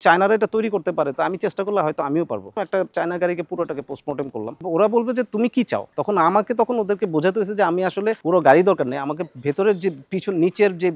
চায়নারা এটা তৈরি করতে পারে, তো আমি চেষ্টা করলে হয়তো আমিও পারবো। একটা চায়না গাড়িকে পুরোটাকে পোস্টমর্টেম করলাম, ওরা বলবে যে তুমি কি চাও, তখন ওদেরকে বোঝাতে হয়েছে যে আমি আসলে পুরো গাড়ি দরকার নেই, আমাকে ভেতরের যে পিছন নিচের যে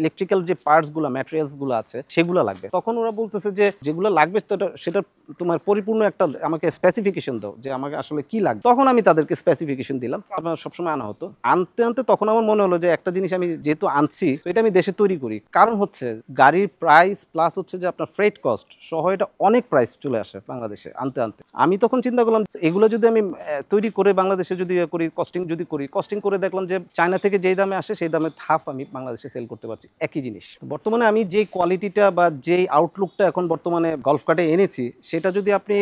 ইলেকট্রিক্যাল যে পার্টসগুলো ম্যাটেরিয়ালসগুলো আছে সেগুলো লাগবে। তখন ওরা বলতেছে যে যেগুলো লাগবে সেটা তোমার পরিপূর্ণ একটা আমাকে স্পেসিফিকেশন দাও যে আমাকে আসলে কি লাগবে। তখন আমি তাদেরকে স্পেসিফিকেশন দিলাম, আমার সবসময় আনা হতো। আনতে আনতে তখন আমার মনে হলো যে একটা জিনিস আমি যেহেতু আনছি তো এটা আমি দেশে তৈরি করি, কারণ হচ্ছে গাড়ির প্রাইস প্লাস হচ্ছে যে আপনার ফ্রেট কস্ট সহ এটা অনেক প্রাইস চলে আসে বাংলাদেশে আনতে আনতে। আমি তখন চিন্তা করলাম এগুলো যদি আমি তৈরি করে বাংলাদেশে যদি কস্টিং করে দেখলাম যে চায়না থেকে যেই দামে আসে সেই দামে হাফ আমি বাংলাদেশে সেল করতে পারছি একই জিনিস। বর্তমানে আমি যে কোয়ালিটিটা বা যেই আউটলুকটা এখন বর্তমানে গল্ফ কার্টে এনেছি সেটা যদি আপনি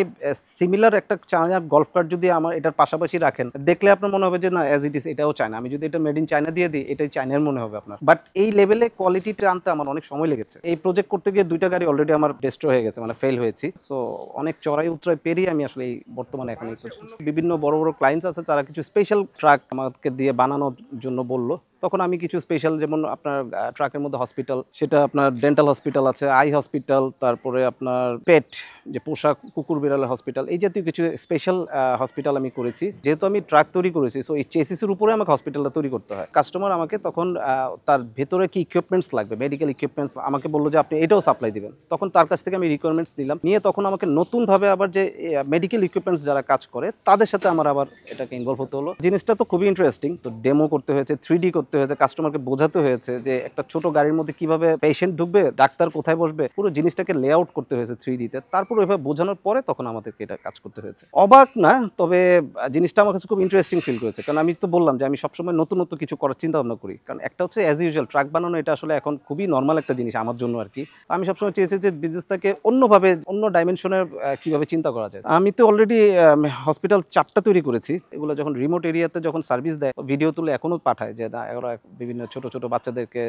সিমিলার একটা চায়নার গল্ফ কার্ট যদি আমার এটার পাশাপাশি রাখেন, দেখলে আপনার মনে হবে যে না অ্যাজ ইট ইজ এটাও চায়না। আমি যদি এটা মেড ইন চায়না দিয়ে দিই এটাই চায়নার মনে হবে আপনার, বাট এই লেভেলে কোয়ালিটিটা আনতে আমার অনেক সময় লেগেছে। এই প্রজেক্ট করতে গিয়ে 2টা গাড়ি অলরেডি আমার ডেস্ট্রয় হয়ে গেছে, মানে ফেল হয়েছি। সো অনেক চড়াই উতরাই পেরিয়ে আমি আসলে এই বর্তমানে এখন বিভিন্ন বড় বড় ক্লায়েন্টস আছে তারা কিছু স্পেশাল ট্রাক আমাকে দিয়ে বানানোর জন্য বললো। তখন আমি কিছু স্পেশাল, যেমন আপনার ট্রাকের মধ্যে হসপিটাল, সেটা আপনার ডেন্টাল হসপিটাল আছে, আই হসপিটাল, তারপরে আপনার পেট যে পোশাক কুকুর বিড়ালের হসপিটাল, এই জাতীয় কিছু স্পেশাল হসপিটাল আমি করেছি। যেহেতু আমি ট্রাক তৈরি করেছি সো এই চেসিসের উপরে আমাকে হসপিটালটা তৈরি করতে হয়। কাস্টমার আমাকে তখন তার ভেতরে কি ইকুইপমেন্টস লাগবে, মেডিকেল ইকুইপমেন্টস আমাকে বললো যে আপনি এটাও সাপ্লাই দিবেন। তখন তার কাছ থেকে আমি রিকোয়ারমেন্টস নিলাম, নিয়ে তখন আমাকে নতুনভাবে আবার যে মেডিকেল ইকুইপমেন্টস যারা কাজ করে তাদের সাথে আমার আবার এটাকে ইনভলভ হতে হলো। জিনিসটা তো খুবই ইন্টারেস্টিং। তো ডেমো করতে হয়েছে, 3D করতে হয়েছে, কাস্টমারকে বোঝাতে হয়েছে যে একটা ছোট গাড়ির মধ্যে কিভাবে পেশেন্ট ঢুকবে, ডাক্তার কোথায় বসবে, পুরো জিনিসটাকে লেআউট করতে হয়েছে 3D-তে। তারপর ওইভাবে বোঝানোর পরে তখন আমাদেরকে এটা কাজ করতে হয়েছে। অবাক না, তবে জিনিসটা আমার কাছে খুব ইন্টারেস্টিং ফিল করেছে, কারণ আমি তো বললাম যে আমি সবসময় নতুন নতুন কিছু করার চিন্তা ভাবনা করি। কারণ একটা হচ্ছে অ্যাজ ইউজুয়াল ট্রাক বানানো, এটা আসলে এখন খুবই নর্মাল একটা জিনিস আমার জন্য আর কি। আমি সবসময় চেয়েছি যে বিজনেসটাকে অন্যভাবে অন্য ডাইমেনশনের কিভাবে চিন্তা করা যায়। আমি তো অলরেডি হসপিটাল 4টা তৈরি করেছি। এগুলো যখন রিমোট এরিয়াতে যখন সার্ভিস দেয় ভিডিও তুলে এখনো পাঠায় যে ওরা বিভিন্ন ছোট ছোট বাচ্চাদেরকে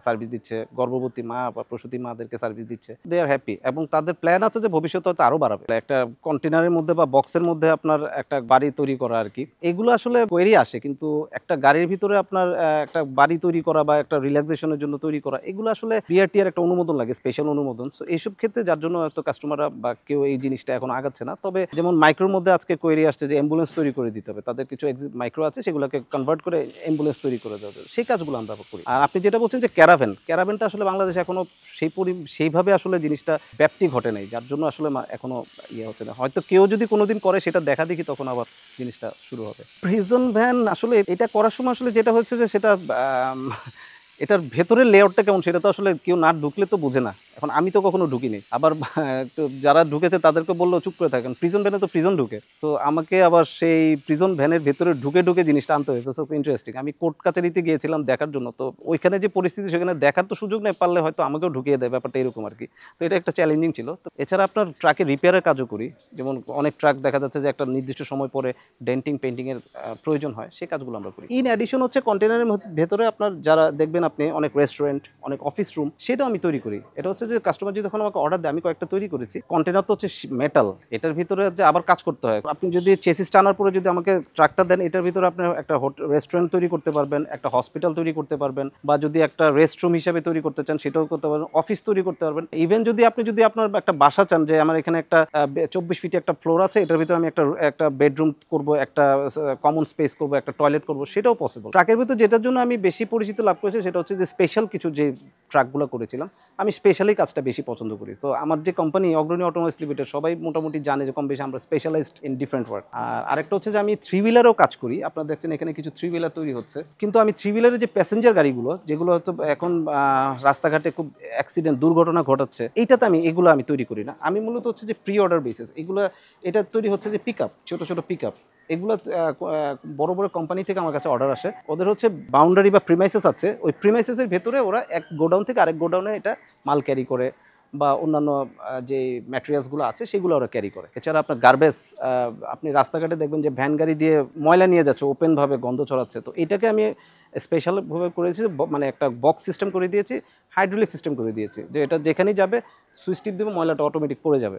সার্ভিস দিচ্ছে, গর্ভবতী মা বা প্রসূতি মাদেরকে সার্ভিস দিচ্ছে। দে আর হ্যাপি, এবং তাদের প্ল্যান আছে যে ভবিষ্যতে হয়তো আরো বাড়াবে। একটা কন্টেনারের মধ্যে বা বক্সের মধ্যে আপনার একটা বাড়ি তৈরি করা আর কি, এগুলো আসলে কোয়েরি আসে, কিন্তু একটা গাড়ির ভিতরে আপনার একটা বাড়ি তৈরি করা বা একটা রিল্যাক্সেশনের জন্য তৈরি করা, এগুলো আসলে বিআরটিআর একটা অনুমোদন লাগে, স্পেশাল অনুমোদন। সো এইসব ক্ষেত্রে যার জন্য হয়তো কাস্টমাররা বা কেউ এই জিনিসটা এখন আগাচ্ছে না। তবে যেমন মাইক্রোর মধ্যে আজকে কোয়েরি আসছে যে অ্যাম্বুলেন্স তৈরি করে দিতে হবে, তাদের কিছু মাইক্রো আছে সেগুলোকে কনভার্ট করে অ্যাম্বুলেন্স তৈরি করে দেওয়া যাবে, সেই কাজগুলো আমরা করি। আর আপনি যেটা বলছেন যে ক্যারাভ্যানটা আসলে বাংলাদেশে এখনো সেইভাবে আসলে জিনিসটা ব্যাপ্তি ঘটে নাই, যার জন্য আসলে এখনো ইয়ে হচ্ছে না। হয়তো কেউ যদি কোনোদিন করে সেটা দেখা দেখি তখন আবার জিনিসটা শুরু হবে। প্রিজন ভ্যান আসলে এটা করার সময় আসলে যেটা হচ্ছে যে সেটা এটার ভেতরের লেআউটটা কেমন সেটা তো আসলে কেউ না ঢুকলে তো বোঝে না। এখন আমি তো কখনো ঢুকিনি, আবার যারা ঢুকেছে তাদেরকে বললো চুপ করে থাকেন, প্রিজন ভ্যানে তো প্রিজন ঢুকে। সো আমাকে আবার সেই প্রিজন ভ্যানের ভেতরে ঢুকে জিনিসটা আনতে হয়েছে। So interesting. আমি কোর্ট কাছারিতে গিয়েছিলাম দেখার জন্য, তো ওইখানে যে পরিস্থিতি সেখানে দেখার তো সুযোগ নেই, পারলে হয়তো আমাকেও ঢুকিয়ে দেয়, ব্যাপারটা এরকম আর কি। তো এটা একটা চ্যালেঞ্জিং ছিল। তো এছাড়া আপনার ট্রাকে রিপেয়ারের কাজও করি, যেমন অনেক ট্রাক দেখা যাচ্ছে যে একটা নির্দিষ্ট সময় পরে ডেন্টিং পেন্টিংয়ের প্রয়োজন হয়, সেই কাজগুলো আমরা করি। ইন অ্যাডিশন হচ্ছে কন্টেনারের ভেতরে আপনার যারা দেখবেন আপনি অনেক রেস্টুরেন্ট, অনেক অফিস রুম, সেটাও আমি তৈরি করি। এটা হচ্ছে যে কাস্টমার যদি যখন আমাকে অর্ডার দেয়, আমি কয়েকটা তৈরি করেছি। কন্টেনার তো হচ্ছে মেটাল, এটার ভিতরে যে আবার কাজ করতে হয়। আপনি যদি চেসিস টানার পরে যদি আমাকে ট্রাকটা দেন, এটার ভিতরে আপনি একটা রেস্টুরেন্ট তৈরি করতে পারবেন, একটা হসপিটাল তৈরি করতে পারবেন, বা যদি একটা রেস্টরুম হিসাবে তৈরি করতে চান সেটাও করতে পারবেন, অফিস তৈরি করতে পারবেন। ইভেন যদি আপনার একটা বাসা চান যে আমার এখানে একটা 24 ফিটে একটা ফ্লোর আছে, এটার ভিতরে আমি একটা বেডরুম করব, একটা কমন স্পেস করব, একটা টয়লেট করব, সেটাও পসিবল। ট্রাকের ভিতরে যেটার জন্য আমি বেশি পরিচিত লাভ করেছি সেটা হচ্ছে যে স্পেশাল কিছু যে ট্রাকগুলো করেছিলাম, আমি স্পেশালি কাজটা বেশি পছন্দ করি। তো আমার যে কোম্পানি অগ্রণী অটোমোবাইলস লিমিটেড, সবাই মোটামুটি জানে যে কম বেশি আমরা স্পেশালাইজড ইন ডিফারেন্ট ওয়ার্ক। আর আরেকটা হচ্ছে যে আমি 3 হুইলারও কাজ করি। আপনারা দেখছেন এখানে কিছু 3 হুইলার তৈরি হচ্ছে, কিন্তু আমি 3 হুইলারের যে প্যাসেঞ্জার গাড়িগুলো যেগুলো হয়তো এখন রাস্তাঘাটে খুব অ্যাক্সিডেন্ট দুর্ঘটনা ঘটাচ্ছে, এইটাতে এগুলো আমি তৈরি করি না। আমি মূলত হচ্ছে যে প্রি অর্ডার বেসিস এটা তৈরি হচ্ছে যে পিক আপ, ছোটো ছোটো পিক আপ, এগুলো বড় বড় কোম্পানি থেকে আমার কাছে অর্ডার আসে। ওদের হচ্ছে বাউন্ডারি বা প্রিমাইসেস আছে, ওই প্রিমাইসেসের ভেতরে ওরা এক গোডাউন থেকে আরেক গোডাউনে এটা মাল ক্যারি করে, বা অন্যান্য যে ম্যাটেরিয়ালসগুলো আছে সেগুলো ওরা ক্যারি করে। এছাড়া আপনার গার্বেজ, আপনি রাস্তাঘাটে দেখবেন যে ভ্যান গাড়ি দিয়ে ময়লা নিয়ে যাচ্ছে, ওপেনভাবে গন্ধ ছড়াচ্ছে। তো এটাকে আমি স্পেশালভাবে করেছি, মানে একটা বক্স সিস্টেম করে দিয়েছি, হাইড্রোলিক সিস্টেম করে দিয়েছি, যে এটা যেখানেই যাবে সুইচ টিপ দেবে, ময়লাটা অটোমেটিক পড়ে যাবে।